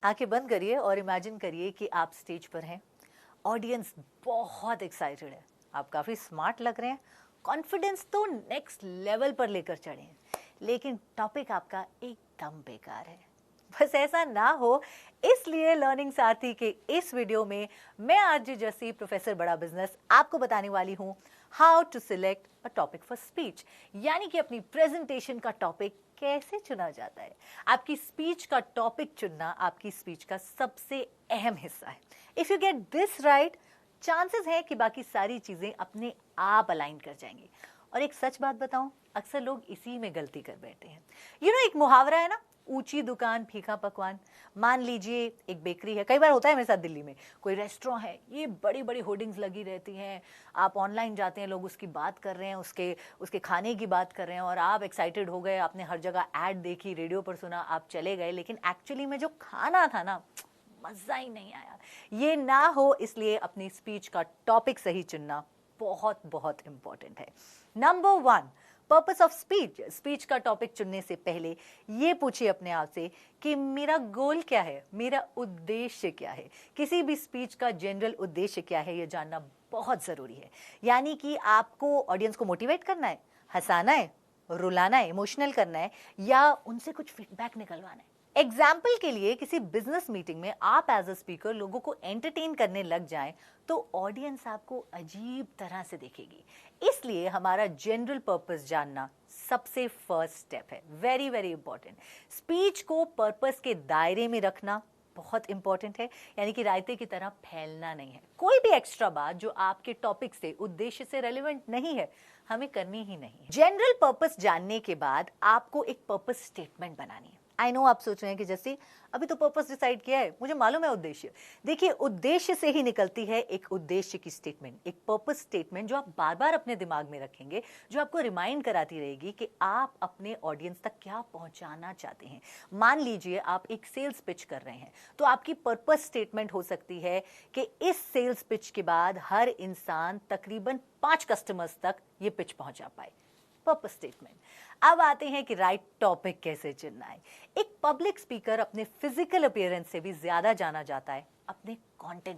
आंखें बंद करिए और इमेजिन करिए कि आप स्टेज पर हैं। ऑडियंस बहुत एक्साइटेड है, आप काफ़ी स्मार्ट लग रहे हैं, कॉन्फिडेंस तो नेक्स्ट लेवल पर लेकर चढ़े हैं, लेकिन टॉपिक आपका एकदम बेकार है। बस ऐसा ना हो, इसलिए लर्निंग सारथी के इस वीडियो में मैं आरजे जसी, प्रोफेसर बड़ा बिजनेस, आपको बताने वाली हूँ how to select a topic for speech, यानी कि अपनी प्रेजेंटेशन का टॉपिक कैसे चुना जाता है। आपकी स्पीच का टॉपिक चुनना आपकी स्पीच का सबसे अहम हिस्सा है। If you get this right, chances है कि बाकी सारी चीजें अपने आप अलाइन कर जाएंगी। और एक सच बात बताऊं, अक्सर लोग इसी में गलती कर बैठे हैं। एक मुहावरा है ना, ऊंची दुकान फीका पकवान। मान लीजिए एक बेकरी है, कई बार होता है मेरे साथ दिल्ली में, कोई रेस्टोरेंट है, ये बड़ी बड़ी होर्डिंग्स लगी रहती हैं, आप ऑनलाइन जाते हैं, लोग उसकी बात कर रहे हैं, उसके उसके खाने की बात कर रहे हैं, और आप एक्साइटेड हो गए, आपने हर जगह ऐड देखी, रेडियो पर सुना, आप चले गए, लेकिन एक्चुअली में जो खाना था ना, मज़ा ही नहीं आया। ये ना हो, इसलिए अपनी स्पीच का टॉपिक सही चुनना बहुत बहुत इंपॉर्टेंट है। Number 1, purpose of speech. Speech का टॉपिक चुनने से पहले ये पूछिए अपने आप से कि मेरा गोल क्या है, मेरा उद्देश्य क्या है। किसी भी स्पीच का जनरल उद्देश्य क्या है, ये जानना बहुत ज़रूरी है। यानी कि आपको ऑडियंस को मोटिवेट करना है, हंसाना है, रुलाना है, इमोशनल करना है, या उनसे कुछ फीडबैक निकलवाना है। एग्जाम्पल के लिए, किसी बिजनेस मीटिंग में आप एज अ स्पीकर लोगों को एंटरटेन करने लग जाएं, तो ऑडियंस आपको अजीब तरह से देखेगी। इसलिए हमारा जनरल पर्पस जानना सबसे फर्स्ट स्टेप है, वेरी वेरी इंपॉर्टेंट। स्पीच को पर्पस के दायरे में रखना बहुत इंपॉर्टेंट है, यानी कि रायते की तरह फैलना नहीं है। कोई भी एक्स्ट्रा बात जो आपके टॉपिक से, उद्देश्य से रेलेवेंट नहीं है, हमें करनी ही नहीं है। जनरल पर्पस जानने के बाद आपको एक पर्पस स्टेटमेंट बनानी है। आई नो आप सोच रहे हैं कि जैसे अभी तो पर्पस डिसाइड किया है, मुझे मालूम है उद्देश्य। देखिए, उद्देश्य से ही निकलती है एक उद्देश्य की स्टेटमेंट, एक पर्पस स्टेटमेंट जो आप बार बार अपने दिमाग में रखेंगे, जो आपको रिमाइंड कराती रहेगी कि आप अपने ऑडियंस तक क्या पहुंचाना चाहते हैं। मान लीजिए आप एक सेल्स पिच कर रहे हैं, तो आपकी पर्पस स्टेटमेंट हो सकती है कि इस सेल्स पिच के बाद हर इंसान तकरीबन 5 कस्टमर्स तक ये पिच पहुंचा पाए। Purpose statement. अब आते हैं कि राइट टॉपिक कैसे चुनना है। एक पब्लिक स्पीकर अपने फिजिकल अपीयरेंस से भी ज्यादा जाना जाता है अपने कंटेंट